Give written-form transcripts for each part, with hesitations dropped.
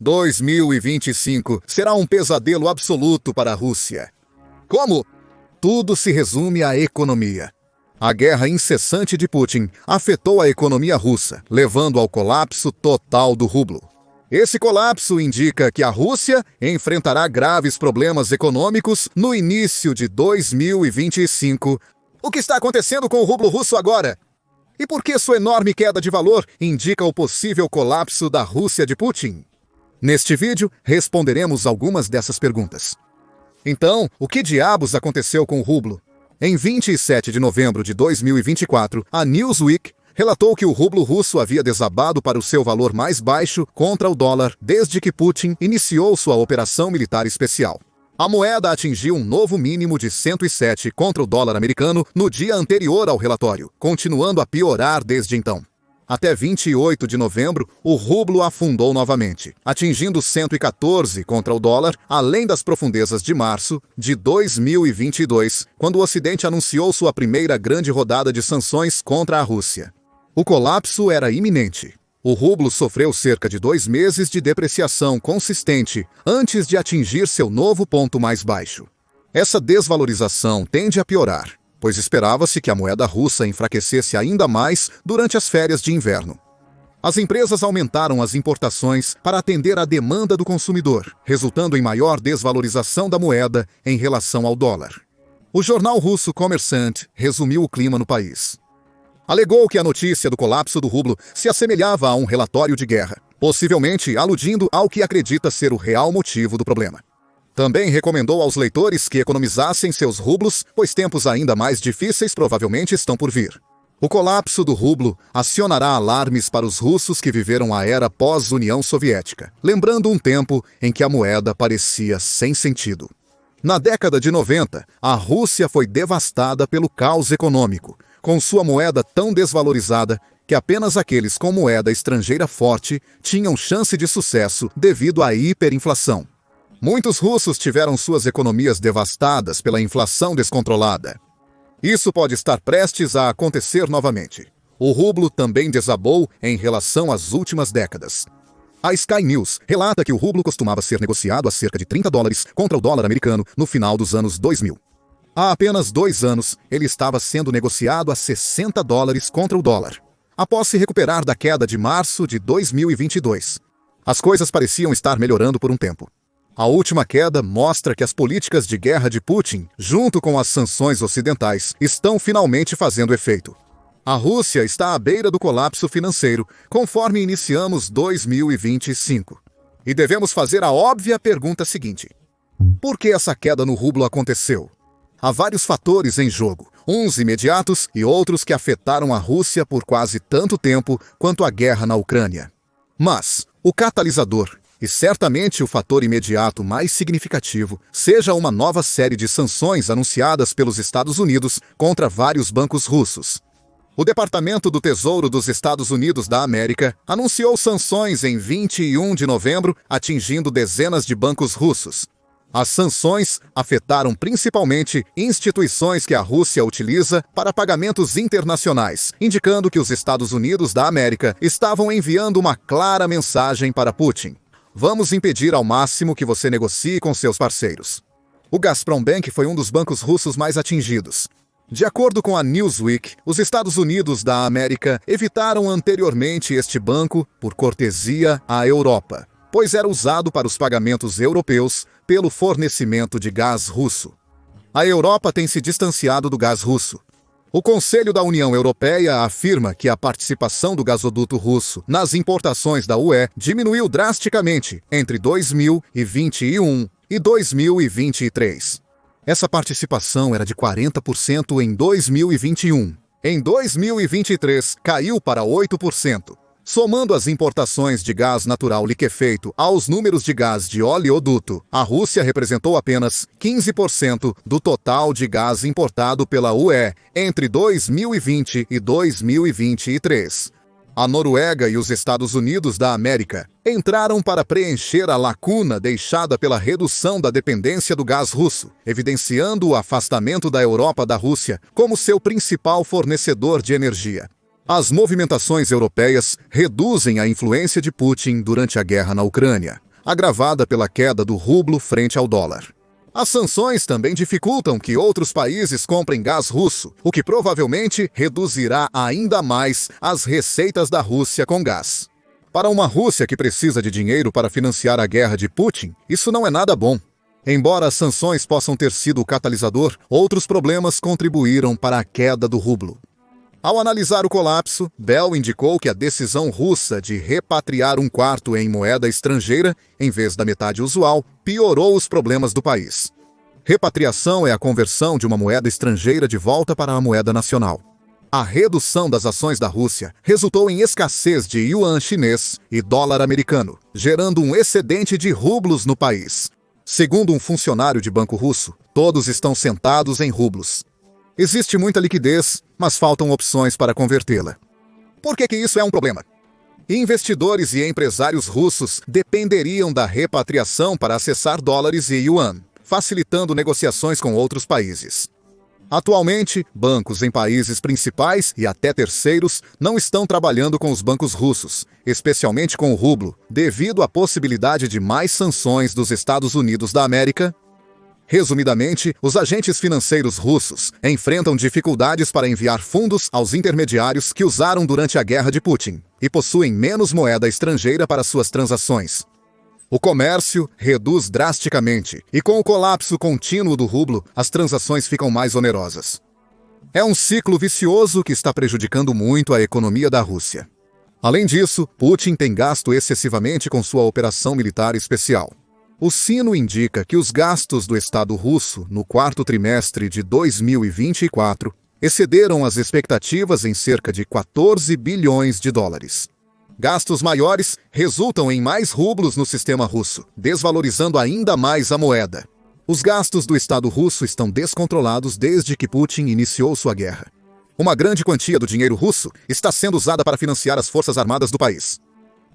2025 será um pesadelo absoluto para a Rússia. Como? Tudo se resume à economia. A guerra incessante de Putin afetou a economia russa, levando ao colapso total do rublo. Esse colapso indica que a Rússia enfrentará graves problemas econômicos no início de 2025. O que está acontecendo com o rublo russo agora? E por que sua enorme queda de valor indica o possível colapso da Rússia de Putin? Neste vídeo, responderemos algumas dessas perguntas. Então, o que diabos aconteceu com o rublo? Em 27 de novembro de 2024, a Newsweek relatou que o rublo russo havia desabado para o seu valor mais baixo contra o dólar desde que Putin iniciou sua operação militar especial. A moeda atingiu um novo mínimo de 107 contra o dólar americano no dia anterior ao relatório, continuando a piorar desde então. Até 28 de novembro, o rublo afundou novamente, atingindo 114 contra o dólar, além das profundezas de março de 2022, quando o Ocidente anunciou sua primeira grande rodada de sanções contra a Rússia. O colapso era iminente. O rublo sofreu cerca de 2 meses de depreciação consistente antes de atingir seu novo ponto mais baixo. Essa desvalorização tende a piorar, pois esperava-se que a moeda russa enfraquecesse ainda mais durante as férias de inverno. As empresas aumentaram as importações para atender à demanda do consumidor, resultando em maior desvalorização da moeda em relação ao dólar. O jornal russo Kommersant resumiu o clima no país. Alegou que a notícia do colapso do rublo se assemelhava a um relatório de guerra, possivelmente aludindo ao que acredita ser o real motivo do problema. Também recomendou aos leitores que economizassem seus rublos, pois tempos ainda mais difíceis provavelmente estão por vir. O colapso do rublo acionará alarmes para os russos que viveram a era pós-União Soviética, lembrando um tempo em que a moeda parecia sem sentido. Na década de 90, a Rússia foi devastada pelo caos econômico, com sua moeda tão desvalorizada que apenas aqueles com moeda estrangeira forte tinham chance de sucesso devido à hiperinflação. Muitos russos tiveram suas economias devastadas pela inflação descontrolada. Isso pode estar prestes a acontecer novamente. O rublo também desabou em relação às últimas décadas. A Sky News relata que o rublo costumava ser negociado a cerca de 30 dólares contra o dólar americano no final dos anos 2000. Há apenas 2 anos, ele estava sendo negociado a 60 dólares contra o dólar, após se recuperar da queda de março de 2022. As coisas pareciam estar melhorando por um tempo. A última queda mostra que as políticas de guerra de Putin, junto com as sanções ocidentais, estão finalmente fazendo efeito. A Rússia está à beira do colapso financeiro, conforme iniciamos 2025. E devemos fazer a óbvia pergunta seguinte: por que essa queda no rublo aconteceu? Há vários fatores em jogo, uns imediatos e outros que afetaram a Rússia por quase tanto tempo quanto a guerra na Ucrânia. Mas o catalisador, e certamente o fator imediato mais significativo, seja uma nova série de sanções anunciadas pelos Estados Unidos contra vários bancos russos. O Departamento do Tesouro dos Estados Unidos da América anunciou sanções em 21 de novembro, atingindo dezenas de bancos russos. As sanções afetaram principalmente instituições que a Rússia utiliza para pagamentos internacionais, indicando que os Estados Unidos da América estavam enviando uma clara mensagem para Putin: vamos impedir ao máximo que você negocie com seus parceiros. O Gazprombank foi um dos bancos russos mais atingidos. De acordo com a Newsweek, os Estados Unidos da América evitaram anteriormente este banco por cortesia à Europa, pois era usado para os pagamentos europeus pelo fornecimento de gás russo. A Europa tem se distanciado do gás russo. O Conselho da União Europeia afirma que a participação do gasoduto russo nas importações da UE diminuiu drasticamente entre 2021 e 2023. Essa participação era de 40% em 2021. Em 2023, caiu para 8%. Somando as importações de gás natural liquefeito aos números de gás de oleoduto, a Rússia representou apenas 15% do total de gás importado pela UE entre 2020 e 2023. A Noruega e os Estados Unidos da América entraram para preencher a lacuna deixada pela redução da dependência do gás russo, evidenciando o afastamento da Europa da Rússia como seu principal fornecedor de energia. As movimentações europeias reduzem a influência de Putin durante a guerra na Ucrânia, agravada pela queda do rublo frente ao dólar. As sanções também dificultam que outros países comprem gás russo, o que provavelmente reduzirá ainda mais as receitas da Rússia com gás. Para uma Rússia que precisa de dinheiro para financiar a guerra de Putin, isso não é nada bom. Embora as sanções possam ter sido o catalisador, outros problemas contribuíram para a queda do rublo. Ao analisar o colapso, Bell indicou que a decisão russa de repatriar um quarto em moeda estrangeira, em vez da metade usual, piorou os problemas do país. Repatriação é a conversão de uma moeda estrangeira de volta para a moeda nacional. A redução das ações da Rússia resultou em escassez de yuan chinês e dólar americano, gerando um excedente de rublos no país. Segundo um funcionário de banco russo, todos estão sentados em rublos. Existe muita liquidez, mas faltam opções para convertê-la. Por que isso é um problema? Investidores e empresários russos dependeriam da repatriação para acessar dólares e yuan, facilitando negociações com outros países. Atualmente, bancos em países principais e até terceiros não estão trabalhando com os bancos russos, especialmente com o rublo, devido à possibilidade de mais sanções dos Estados Unidos da América. Resumidamente, os agentes financeiros russos enfrentam dificuldades para enviar fundos aos intermediários que usaram durante a guerra de Putin e possuem menos moeda estrangeira para suas transações. O comércio reduz drasticamente e, com o colapso contínuo do rublo, as transações ficam mais onerosas. É um ciclo vicioso que está prejudicando muito a economia da Rússia. Além disso, Putin tem gasto excessivamente com sua operação militar especial. O sino indica que os gastos do Estado russo no quarto trimestre de 2024 excederam as expectativas em cerca de 14 bilhões de dólares. Gastos maiores resultam em mais rublos no sistema russo, desvalorizando ainda mais a moeda. Os gastos do Estado russo estão descontrolados desde que Putin iniciou sua guerra. Uma grande quantia do dinheiro russo está sendo usada para financiar as forças armadas do país.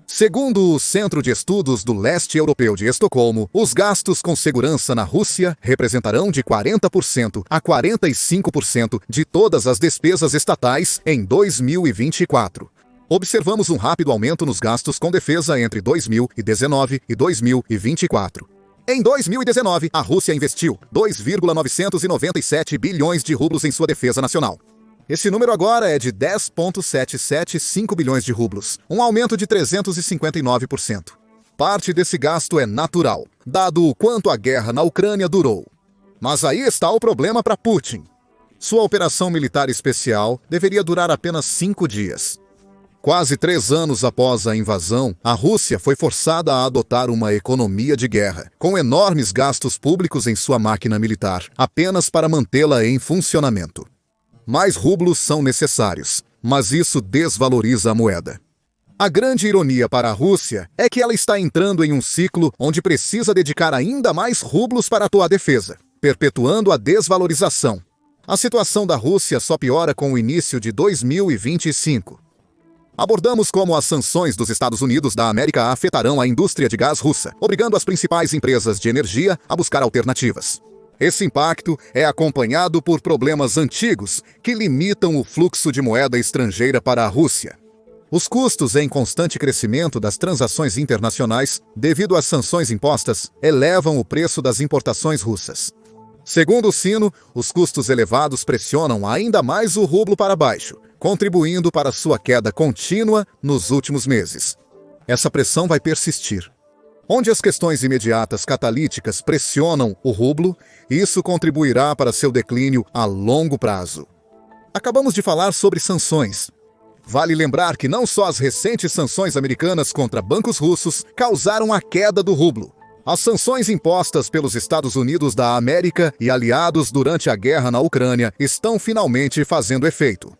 Segundo o Centro de Estudos do Leste Europeu de Estocolmo, os gastos com segurança na Rússia representarão de 40% a 45% de todas as despesas estatais em 2024. Observamos um rápido aumento nos gastos com defesa entre 2019 e 2024. Em 2019, a Rússia investiu 2,997 bilhões de rublos em sua defesa nacional. Esse número agora é de 10,775 bilhões de rublos, um aumento de 359%. Parte desse gasto é natural, dado o quanto a guerra na Ucrânia durou. Mas aí está o problema para Putin. Sua operação militar especial deveria durar apenas 5 dias. Quase 3 anos após a invasão, a Rússia foi forçada a adotar uma economia de guerra, com enormes gastos públicos em sua máquina militar, apenas para mantê-la em funcionamento. Mais rublos são necessários, mas isso desvaloriza a moeda. A grande ironia para a Rússia é que ela está entrando em um ciclo onde precisa dedicar ainda mais rublos para atuar defesa, perpetuando a desvalorização. A situação da Rússia só piora com o início de 2025. Abordamos como as sanções dos Estados Unidos da América afetarão a indústria de gás russa, obrigando as principais empresas de energia a buscar alternativas. Esse impacto é acompanhado por problemas antigos que limitam o fluxo de moeda estrangeira para a Rússia. Os custos em constante crescimento das transações internacionais, devido às sanções impostas, elevam o preço das importações russas. Segundo o sino, os custos elevados pressionam ainda mais o rublo para baixo, contribuindo para sua queda contínua nos últimos meses. Essa pressão vai persistir. Onde as questões imediatas catalíticas pressionam o rublo, isso contribuirá para seu declínio a longo prazo. Acabamos de falar sobre sanções. Vale lembrar que não só as recentes sanções americanas contra bancos russos causaram a queda do rublo. As sanções impostas pelos Estados Unidos da América e aliados durante a guerra na Ucrânia estão finalmente fazendo efeito.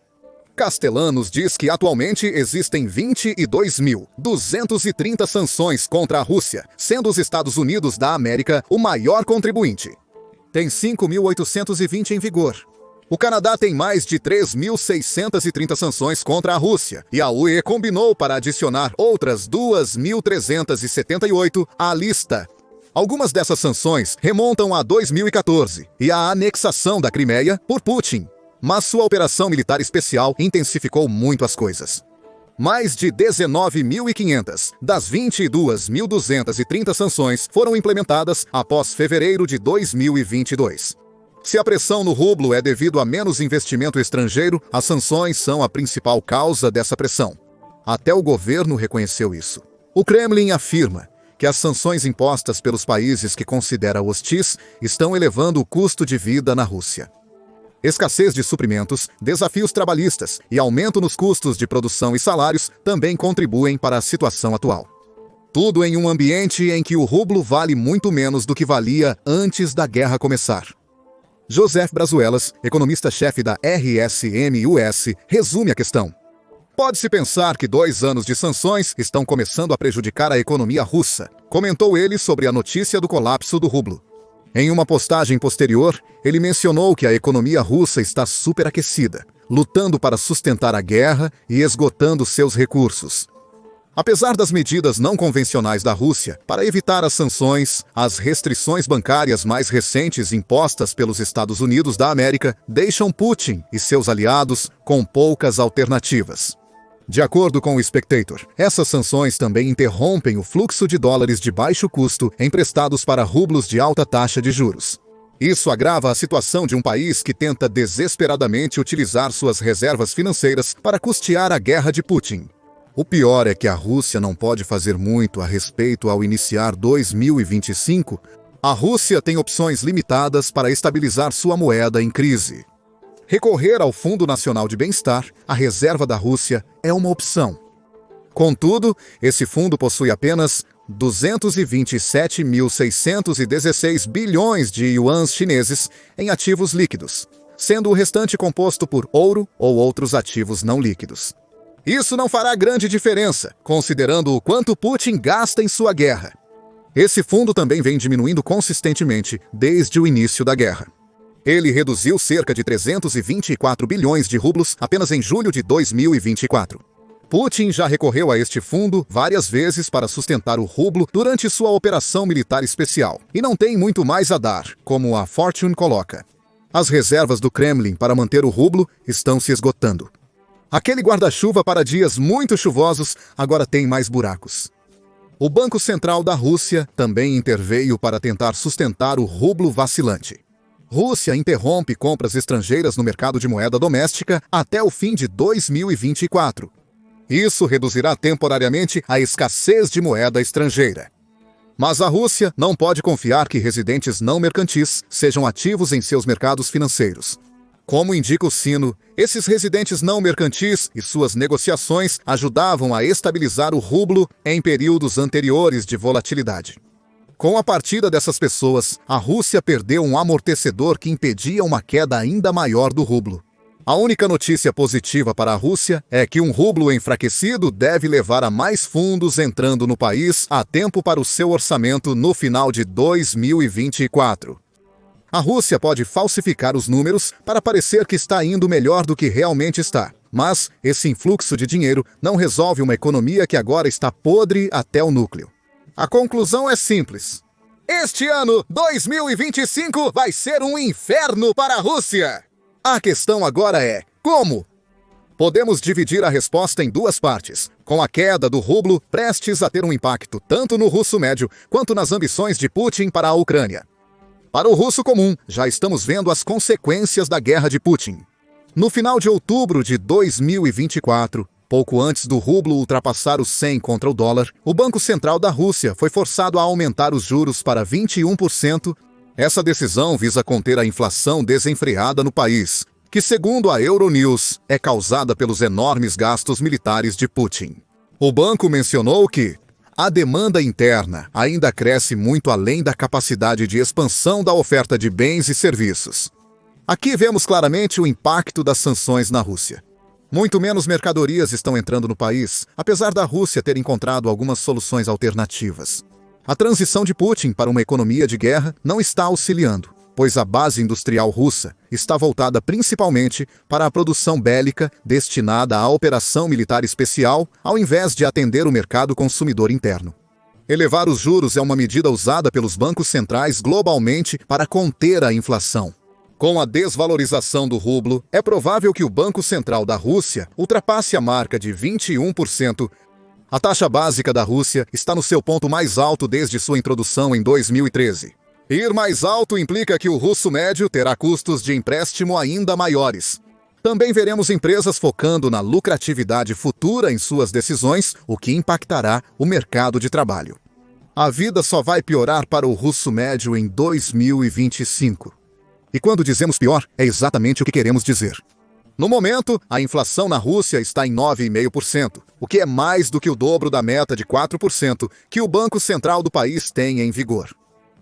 Castellanos diz que atualmente existem 22.230 sanções contra a Rússia, sendo os Estados Unidos da América o maior contribuinte. Tem 5.820 em vigor. O Canadá tem mais de 3.630 sanções contra a Rússia, e a UE combinou para adicionar outras 2.378 à lista. Algumas dessas sanções remontam a 2014 e a anexação da Crimeia por Putin. Mas sua operação militar especial intensificou muito as coisas. Mais de 19.500 das 22.230 sanções foram implementadas após fevereiro de 2022. Se a pressão no rublo é devido a menos investimento estrangeiro, as sanções são a principal causa dessa pressão. Até o governo reconheceu isso. O Kremlin afirma que as sanções impostas pelos países que considera hostis estão elevando o custo de vida na Rússia. Escassez de suprimentos, desafios trabalhistas e aumento nos custos de produção e salários também contribuem para a situação atual. Tudo em um ambiente em que o rublo vale muito menos do que valia antes da guerra começar. Joseph Brazuelas, economista-chefe da RSM-US, resume a questão. Pode-se pensar que 2 anos de sanções estão começando a prejudicar a economia russa, comentou ele sobre a notícia do colapso do rublo. Em uma postagem posterior, ele mencionou que a economia russa está superaquecida, lutando para sustentar a guerra e esgotando seus recursos. Apesar das medidas não convencionais da Rússia para evitar as sanções, as restrições bancárias mais recentes impostas pelos Estados Unidos da América deixam Putin e seus aliados com poucas alternativas. De acordo com o Spectator, essas sanções também interrompem o fluxo de dólares de baixo custo emprestados para rublos de alta taxa de juros. Isso agrava a situação de um país que tenta desesperadamente utilizar suas reservas financeiras para custear a guerra de Putin. O pior é que a Rússia não pode fazer muito a respeito ao iniciar 2025. A Rússia tem opções limitadas para estabilizar sua moeda em crise. Recorrer ao Fundo Nacional de Bem-Estar, a reserva da Rússia, é uma opção. Contudo, esse fundo possui apenas 227.616 bilhões de yuans chineses em ativos líquidos, sendo o restante composto por ouro ou outros ativos não líquidos. Isso não fará grande diferença, considerando o quanto Putin gasta em sua guerra. Esse fundo também vem diminuindo consistentemente desde o início da guerra. Ele reduziu cerca de 324 bilhões de rublos apenas em julho de 2024. Putin já recorreu a este fundo várias vezes para sustentar o rublo durante sua operação militar especial, e não tem muito mais a dar, como a Fortune coloca. As reservas do Kremlin para manter o rublo estão se esgotando. Aquele guarda-chuva para dias muito chuvosos agora tem mais buracos. O Banco Central da Rússia também interveio para tentar sustentar o rublo vacilante. Rússia interrompe compras estrangeiras no mercado de moeda doméstica até o fim de 2024. Isso reduzirá temporariamente a escassez de moeda estrangeira. Mas a Rússia não pode confiar que residentes não mercantis sejam ativos em seus mercados financeiros. Como indica o sino, esses residentes não mercantis e suas negociações ajudavam a estabilizar o rublo em períodos anteriores de volatilidade. Com a partida dessas pessoas, a Rússia perdeu um amortecedor que impedia uma queda ainda maior do rublo. A única notícia positiva para a Rússia é que um rublo enfraquecido deve levar a mais fundos entrando no país a tempo para o seu orçamento no final de 2024. A Rússia pode falsificar os números para parecer que está indo melhor do que realmente está. Mas esse influxo de dinheiro não resolve uma economia que agora está podre até o núcleo. A conclusão é simples. Este ano, 2025, vai ser um inferno para a Rússia. A questão agora é, como? Podemos dividir a resposta em 2 partes, com a queda do rublo prestes a ter um impacto tanto no russo médio quanto nas ambições de Putin para a Ucrânia. Para o russo comum, já estamos vendo as consequências da guerra de Putin. No final de outubro de 2024, pouco antes do rublo ultrapassar os 100 contra o dólar, o Banco Central da Rússia foi forçado a aumentar os juros para 21%. Essa decisão visa conter a inflação desenfreada no país, que, segundo a Euronews, é causada pelos enormes gastos militares de Putin. O banco mencionou que a demanda interna ainda cresce muito além da capacidade de expansão da oferta de bens e serviços. Aqui vemos claramente o impacto das sanções na Rússia. Muito menos mercadorias estão entrando no país, apesar da Rússia ter encontrado algumas soluções alternativas. A transição de Putin para uma economia de guerra não está auxiliando, pois a base industrial russa está voltada principalmente para a produção bélica destinada à operação militar especial, ao invés de atender o mercado consumidor interno. Elevar os juros é uma medida usada pelos bancos centrais globalmente para conter a inflação. Com a desvalorização do rublo, é provável que o Banco Central da Rússia ultrapasse a marca de 21%. A taxa básica da Rússia está no seu ponto mais alto desde sua introdução em 2013. Ir mais alto implica que o russo médio terá custos de empréstimo ainda maiores. Também veremos empresas focando na lucratividade futura em suas decisões, o que impactará o mercado de trabalho. A vida só vai piorar para o russo médio em 2025. E quando dizemos pior, é exatamente o que queremos dizer. No momento, a inflação na Rússia está em 9,5%, o que é mais do que o dobro da meta de 4% que o Banco Central do país tem em vigor.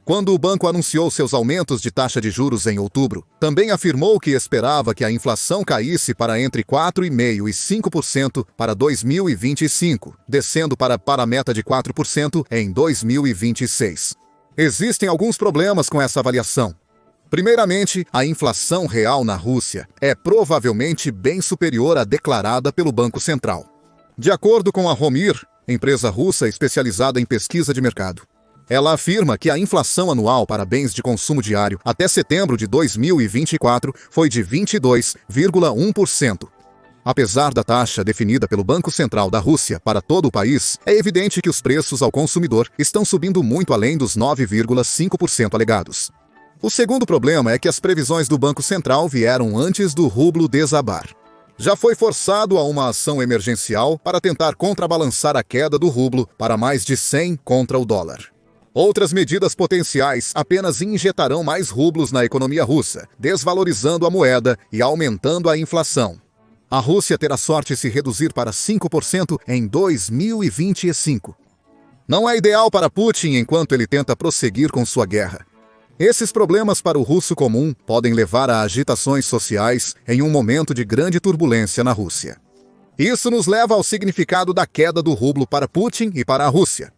Quando o banco anunciou seus aumentos de taxa de juros em outubro, também afirmou que esperava que a inflação caísse para entre 4,5% e 5% para 2025, descendo para a meta de 4% em 2026. Existem alguns problemas com essa avaliação. Primeiramente, a inflação real na Rússia é provavelmente bem superior à declarada pelo Banco Central. De acordo com a Romir, empresa russa especializada em pesquisa de mercado, ela afirma que a inflação anual para bens de consumo diário até setembro de 2024 foi de 22,1%. Apesar da taxa definida pelo Banco Central da Rússia para todo o país, é evidente que os preços ao consumidor estão subindo muito além dos 9,5% alegados. O segundo problema é que as previsões do Banco Central vieram antes do rublo desabar. Já foi forçado a uma ação emergencial para tentar contrabalançar a queda do rublo para mais de 100 contra o dólar. Outras medidas potenciais apenas injetarão mais rublos na economia russa, desvalorizando a moeda e aumentando a inflação. A Rússia terá sorte se reduzir para 5% em 2025. Não é ideal para Putin enquanto ele tenta prosseguir com sua guerra. Esses problemas para o russo comum podem levar a agitações sociais em um momento de grande turbulência na Rússia. Isso nos leva ao significado da queda do rublo para Putin e para a Rússia.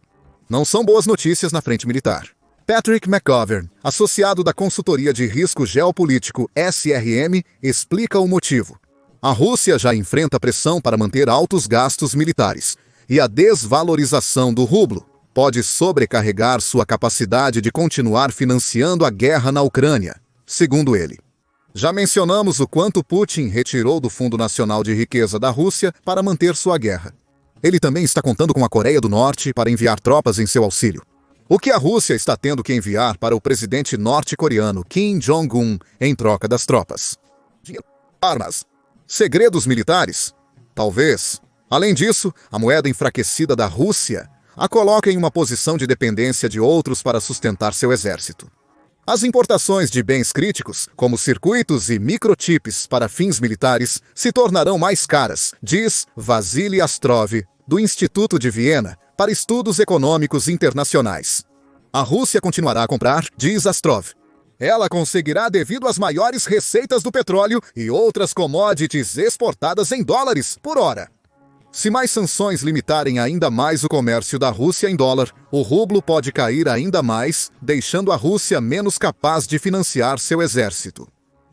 Não são boas notícias na frente militar. Patrick McGovern, associado da consultoria de risco geopolítico SRM, explica o motivo. A Rússia já enfrenta pressão para manter altos gastos militares, e a desvalorização do rublo pode sobrecarregar sua capacidade de continuar financiando a guerra na Ucrânia, segundo ele. Já mencionamos o quanto Putin retirou do Fundo Nacional de Riqueza da Rússia para manter sua guerra. Ele também está contando com a Coreia do Norte para enviar tropas em seu auxílio. O que a Rússia está tendo que enviar para o presidente norte-coreano Kim Jong-un em troca das tropas? Armas. Segredos militares? Talvez. Além disso, a moeda enfraquecida da Rússia a coloca em uma posição de dependência de outros para sustentar seu exército. As importações de bens críticos, como circuitos e microchips para fins militares, se tornarão mais caras, diz Vasily Astrov, do Instituto de Viena, para Estudos Econômicos Internacionais. A Rússia continuará a comprar, diz Astrov. Ela conseguirá devido às maiores receitas do petróleo e outras commodities exportadas em dólares por hora. Se mais sanções limitarem ainda mais o comércio da Rússia em dólar, o rublo pode cair ainda mais, deixando a Rússia menos capaz de financiar seu exército.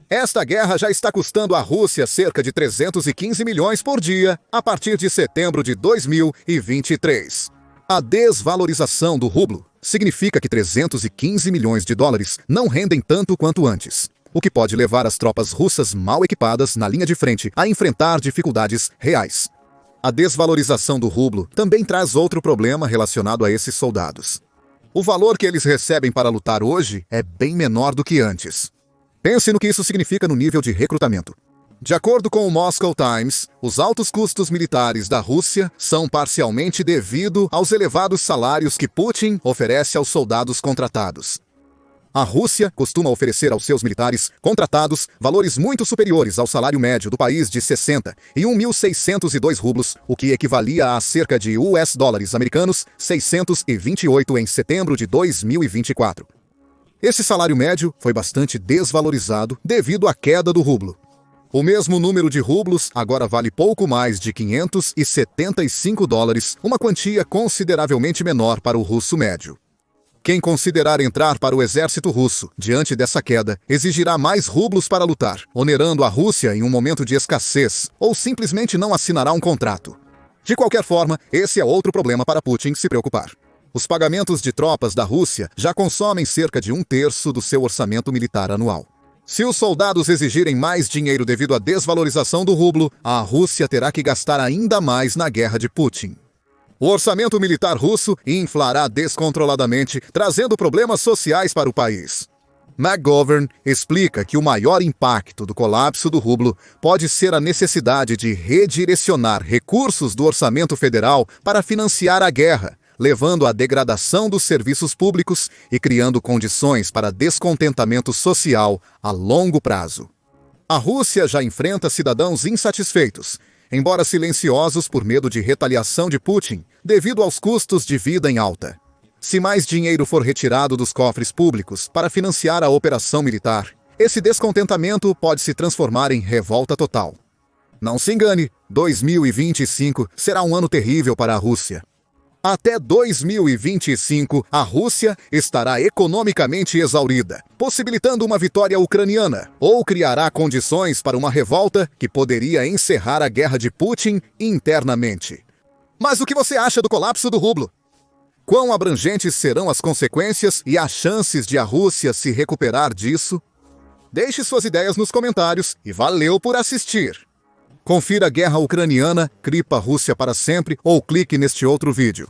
Esta guerra já está custando à Rússia cerca de 315 milhões por dia a partir de setembro de 2023. A desvalorização do rublo significa que 315 milhões de dólares não rendem tanto quanto antes, o que pode levar as tropas russas mal equipadas na linha de frente a enfrentar dificuldades reais. A desvalorização do rublo também traz outro problema relacionado a esses soldados. O valor que eles recebem para lutar hoje é bem menor do que antes. Pense no que isso significa no nível de recrutamento. De acordo com o Moscow Times, os altos custos militares da Rússia são parcialmente devido aos elevados salários que Putin oferece aos soldados contratados. A Rússia costuma oferecer aos seus militares contratados valores muito superiores ao salário médio do país de 61.602 rublos, o que equivalia a cerca de US dólares americanos 628 em setembro de 2024. Esse salário médio foi bastante desvalorizado devido à queda do rublo. O mesmo número de rublos agora vale pouco mais de 575 dólares, uma quantia consideravelmente menor para o russo médio. Quem considerar entrar para o exército russo, diante dessa queda, exigirá mais rublos para lutar, onerando a Rússia em um momento de escassez, ou simplesmente não assinará um contrato. De qualquer forma, esse é outro problema para Putin se preocupar. Os pagamentos de tropas da Rússia já consomem cerca de 1/3 do seu orçamento militar anual. Se os soldados exigirem mais dinheiro devido à desvalorização do rublo, a Rússia terá que gastar ainda mais na guerra de Putin. O orçamento militar russo inflará descontroladamente, trazendo problemas sociais para o país. McGovern explica que o maior impacto do colapso do rublo pode ser a necessidade de redirecionar recursos do orçamento federal para financiar a guerra, levando à degradação dos serviços públicos e criando condições para descontentamento social a longo prazo. A Rússia já enfrenta cidadãos insatisfeitos, embora silenciosos por medo de retaliação de Putin, devido aos custos de vida em alta. Se mais dinheiro for retirado dos cofres públicos para financiar a operação militar, esse descontentamento pode se transformar em revolta total. Não se engane, 2025 será um ano terrível para a Rússia. Até 2025, a Rússia estará economicamente exaurida, possibilitando uma vitória ucraniana, ou criará condições para uma revolta que poderia encerrar a guerra de Putin internamente. Mas o que você acha do colapso do rublo? Quão abrangentes serão as consequências e as chances de a Rússia se recuperar disso? Deixe suas ideias nos comentários e valeu por assistir! Confira a guerra ucraniana, Cripa Rússia para sempre ou clique neste outro vídeo.